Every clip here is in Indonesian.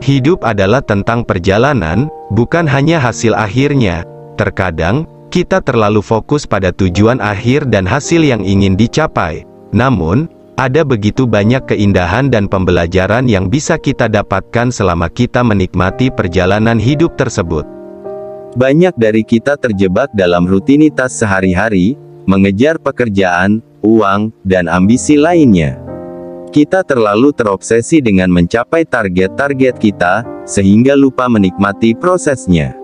Hidup adalah tentang perjalanan, bukan hanya hasil akhirnya. Terkadang, kita terlalu fokus pada tujuan akhir dan hasil yang ingin dicapai. Namun, ada begitu banyak keindahan dan pembelajaran yang bisa kita dapatkan selama kita menikmati perjalanan hidup tersebut. Banyak dari kita terjebak dalam rutinitas sehari-hari, mengejar pekerjaan, uang, dan ambisi lainnya. Kita terlalu terobsesi dengan mencapai target-target kita, sehingga lupa menikmati prosesnya.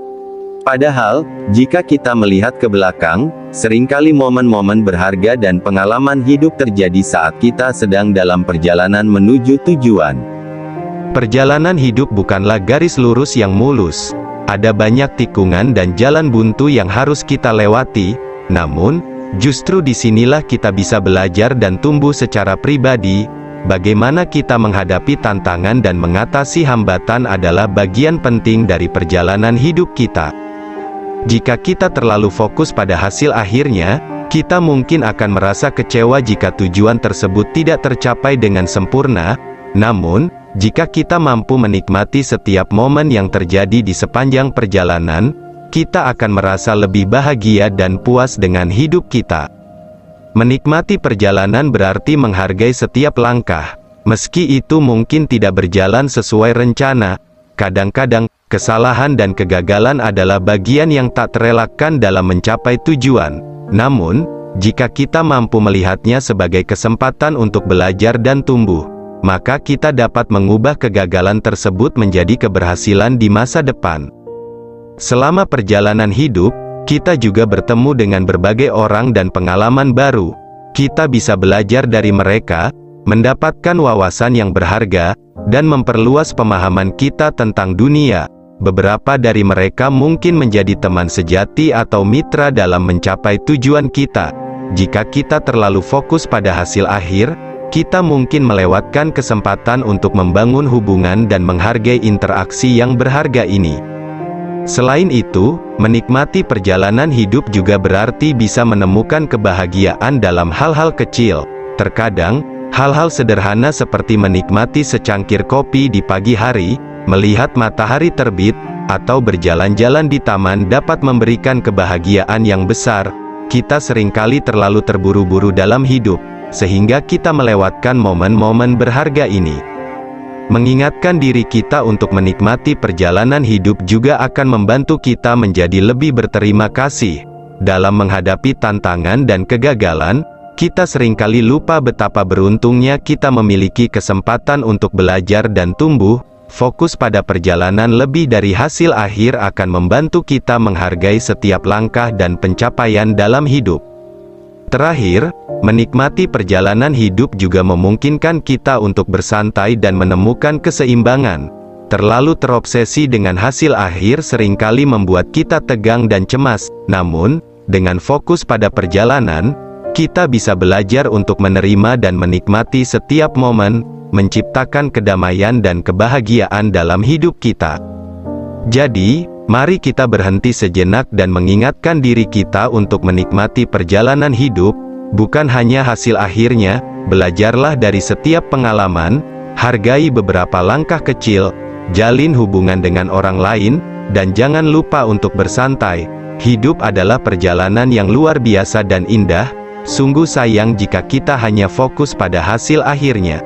Padahal, jika kita melihat ke belakang, seringkali momen-momen berharga dan pengalaman hidup terjadi saat kita sedang dalam perjalanan menuju tujuan. Perjalanan hidup bukanlah garis lurus yang mulus. Ada banyak tikungan dan jalan buntu yang harus kita lewati, namun, justru disinilah kita bisa belajar dan tumbuh secara pribadi. Bagaimana kita menghadapi tantangan dan mengatasi hambatan adalah bagian penting dari perjalanan hidup kita. Jika kita terlalu fokus pada hasil akhirnya, kita mungkin akan merasa kecewa jika tujuan tersebut tidak tercapai dengan sempurna. Namun, jika kita mampu menikmati setiap momen yang terjadi di sepanjang perjalanan, kita akan merasa lebih bahagia dan puas dengan hidup kita. Menikmati perjalanan berarti menghargai setiap langkah. Meski itu mungkin tidak berjalan sesuai rencana, kadang-kadang, kesalahan dan kegagalan adalah bagian yang tak terelakkan dalam mencapai tujuan. Namun, jika kita mampu melihatnya sebagai kesempatan untuk belajar dan tumbuh, maka kita dapat mengubah kegagalan tersebut menjadi keberhasilan di masa depan. Selama perjalanan hidup, kita juga bertemu dengan berbagai orang dan pengalaman baru. Kita bisa belajar dari mereka, mendapatkan wawasan yang berharga, dan memperluas pemahaman kita tentang dunia. Beberapa dari mereka mungkin menjadi teman sejati atau mitra dalam mencapai tujuan kita. Jika kita terlalu fokus pada hasil akhir, kita mungkin melewatkan kesempatan untuk membangun hubungan dan menghargai interaksi yang berharga ini. Selain itu, menikmati perjalanan hidup juga berarti bisa menemukan kebahagiaan dalam hal-hal kecil. Terkadang, hal-hal sederhana seperti menikmati secangkir kopi di pagi hari, melihat matahari terbit, atau berjalan-jalan di taman dapat memberikan kebahagiaan yang besar. Kita seringkali terlalu terburu-buru dalam hidup, sehingga kita melewatkan momen-momen berharga ini. Mengingatkan diri kita untuk menikmati perjalanan hidup juga akan membantu kita menjadi lebih berterima kasih. Dalam menghadapi tantangan dan kegagalan, kita seringkali lupa betapa beruntungnya kita memiliki kesempatan untuk belajar dan tumbuh. Fokus pada perjalanan lebih dari hasil akhir akan membantu kita menghargai setiap langkah dan pencapaian dalam hidup. Terakhir, menikmati perjalanan hidup juga memungkinkan kita untuk bersantai dan menemukan keseimbangan. Terlalu terobsesi dengan hasil akhir seringkali membuat kita tegang dan cemas. Namun, dengan fokus pada perjalanan, kita bisa belajar untuk menerima dan menikmati setiap momen, menciptakan kedamaian dan kebahagiaan dalam hidup kita. Jadi, mari kita berhenti sejenak dan mengingatkan diri kita untuk menikmati perjalanan hidup, bukan hanya hasil akhirnya. Belajarlah dari setiap pengalaman, hargai beberapa langkah kecil, jalin hubungan dengan orang lain, dan jangan lupa untuk bersantai. Hidup adalah perjalanan yang luar biasa dan indah. Sungguh sayang jika kita hanya fokus pada hasil akhirnya.